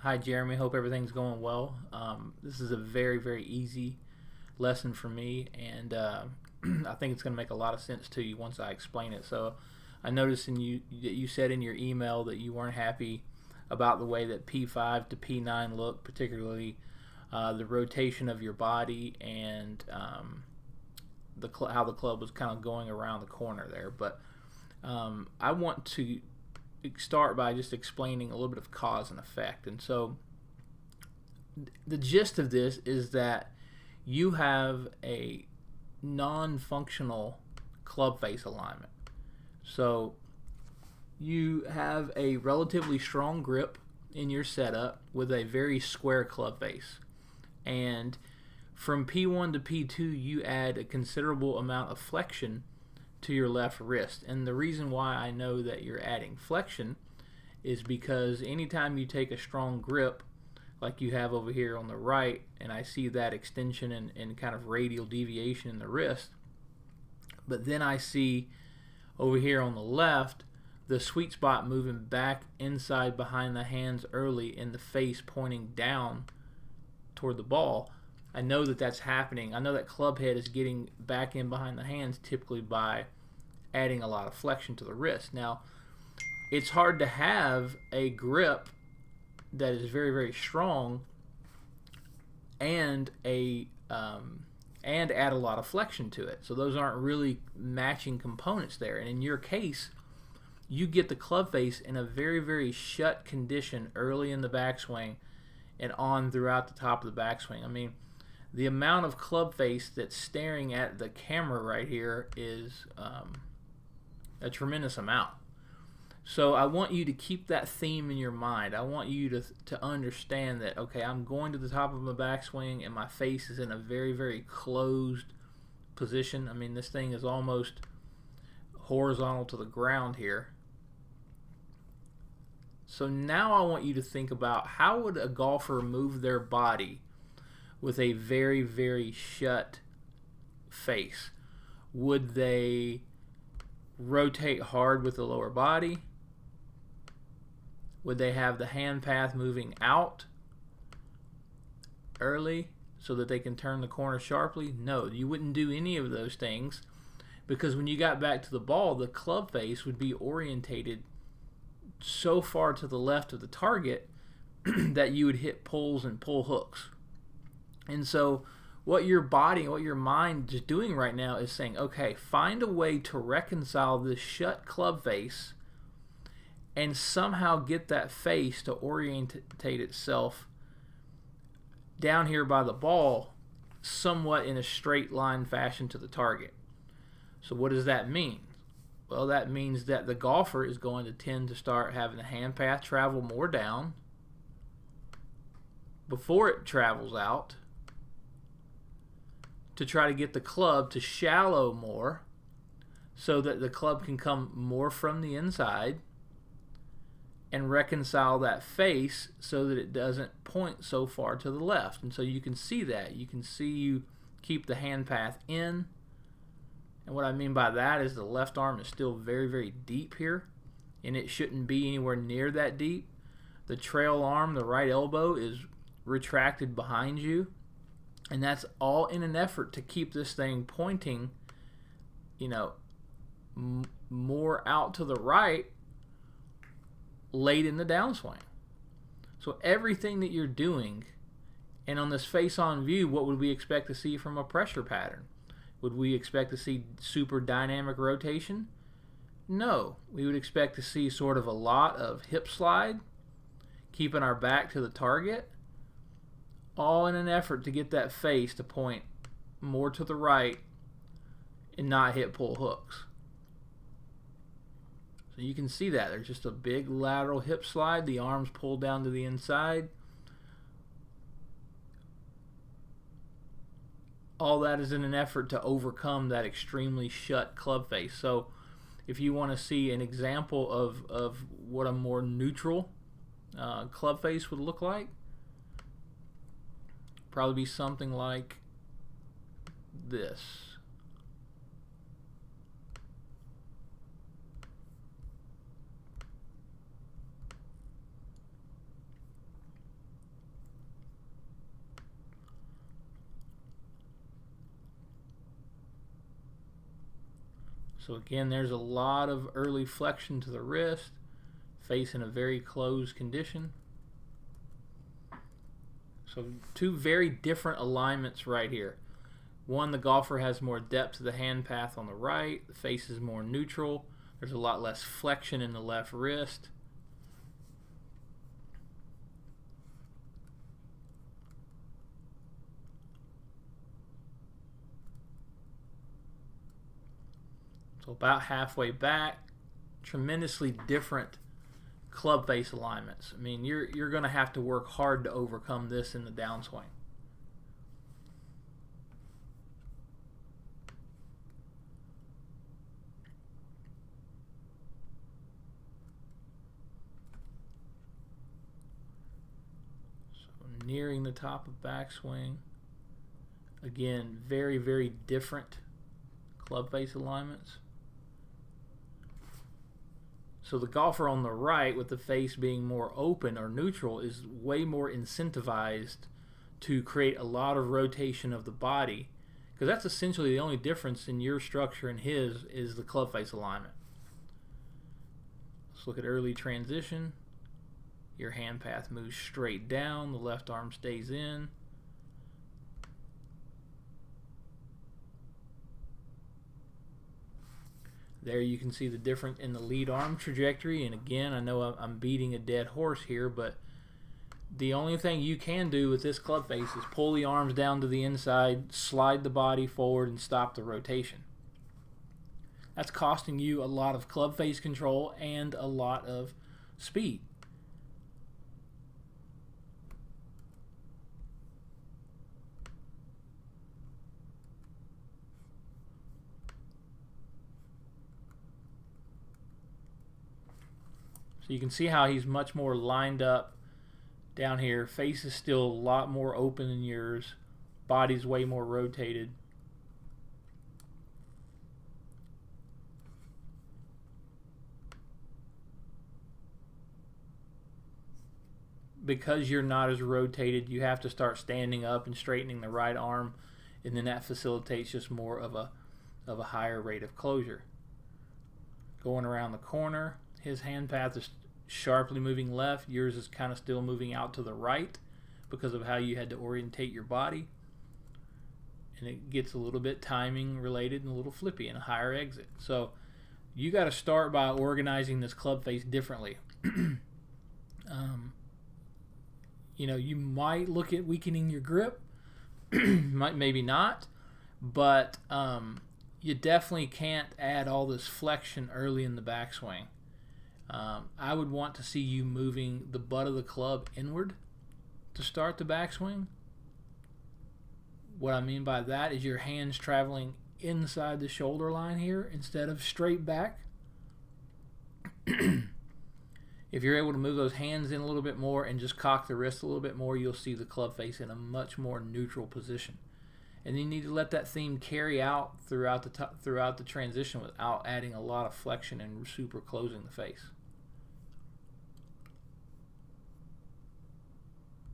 Hi, Jeremy. Hope everything's going well. This is a very, very easy lesson for me, and I think it's going to make a lot of sense to you once I explain it. So, I noticed in you that you said in your email that you weren't happy about the way that P5 to P9 look, particularly the rotation of your body and how the club was kind of going around the corner there. But I want to start by just explaining a little bit of cause and effect. And so the gist of this is that you have a non-functional club face alignment. So you have a relatively strong grip in your setup with a very square club face. And from P1 to P2, you add a considerable amount of flexion to your left wrist. And the reason why I know that you're adding flexion is because anytime you take a strong grip like you have over here on the right, and I see that extension and kind of radial deviation in the wrist, but then I see over here on the left the sweet spot moving back inside behind the hands early and the face pointing down toward the ball. I know that that's happening. I know that club head is getting back in behind the hands typically by adding a lot of flexion to the wrist. Now, it's hard to have a grip that is very, very strong and and add a lot of flexion to it. So those aren't really matching components there. And in your case, you get the club face in a very, very shut condition early in the backswing and on throughout the top of the backswing. I mean, the amount of club face that's staring at the camera right here is a tremendous amount. So I want you to keep that theme in your mind. I want you to understand that, okay, I'm going to the top of my backswing and my face is in a very, very closed position. I mean, this thing is almost horizontal to the ground here. So now I want you to think about how would a golfer move their body with a very, very shut face. Would they rotate hard with the lower body? Would they have the hand path moving out early so that they can turn the corner sharply? No, you wouldn't do any of those things, because when you got back to the ball, the club face would be orientated so far to the left of the target that you would hit pulls and pull hooks. And so what your body and what your mind is doing right now is saying, okay, find a way to reconcile this shut club face and somehow get that face to orientate itself down here by the ball somewhat in a straight line fashion to the target. So what does that mean? Well, that means that the golfer is going to tend to start having the hand path travel more down before it travels out to try to get the club to shallow more so that the club can come more from the inside and reconcile that face so that it doesn't point so far to the left. And so you can see that. You can see you keep the hand path in. And what I mean by that is the left arm is still very, very deep here, and it shouldn't be anywhere near that deep. The trail arm, the right elbow, is retracted behind you, and that's all in an effort to keep this thing pointing, more out to the right late in the downswing. So everything that you're doing, and on this face-on view, what would we expect to see from a pressure pattern? Would we expect to see super dynamic rotation? No. We would expect to see sort of a lot of hip slide, keeping our back to the target, all in an effort to get that face to point more to the right and not hit pull hooks. So you can see that. There's just a big lateral hip slide. The arms pulled down to the inside. All that is in an effort to overcome that extremely shut club face. So if you want to see an example of what a more neutral club face would look like, probably be something like this. So again, there's a lot of early flexion to the wrist, face in a very closed condition. So two very different alignments right here. One, the golfer has more depth to the hand path on the right, the face is more neutral, there's a lot less flexion in the left wrist. So about halfway back, tremendously different club face alignments. I mean, you're going to have to work hard to overcome this in the downswing. So nearing the top of backswing. Again, very, very different club face alignments. So the golfer on the right, with the face being more open or neutral, is way more incentivized to create a lot of rotation of the body, because that's essentially the only difference in your structure and his is the club face alignment. Let's look at early transition. Your hand path moves straight down, the left arm stays in. There you can see the difference in the lead arm trajectory, and again, I know I'm beating a dead horse here, but the only thing you can do with this club face is pull the arms down to the inside, slide the body forward, and stop the rotation. That's costing you a lot of club face control and a lot of speed. So you can see how he's much more lined up down here. Face is still a lot more open than yours. Body's way more rotated. Because you're not as rotated, you have to start standing up and straightening the right arm, and then that facilitates just more of a higher rate of closure. Going around the corner, his hand path is sharply moving left. Yours is kind of still moving out to the right because of how you had to orientate your body. And it gets a little bit timing related and a little flippy and a higher exit. So you got to start by organizing this club face differently. You know, you might look at weakening your grip, maybe not, but you definitely can't add all this flexion early in the backswing. I would want to see you moving the butt of the club inward to start the backswing. What I mean by that is your hands traveling inside the shoulder line here instead of straight back. If you're able to move those hands in a little bit more and just cock the wrist a little bit more, you'll see the club face in a much more neutral position. And you need to let that theme carry out throughout the transition without adding a lot of flexion and super closing the face.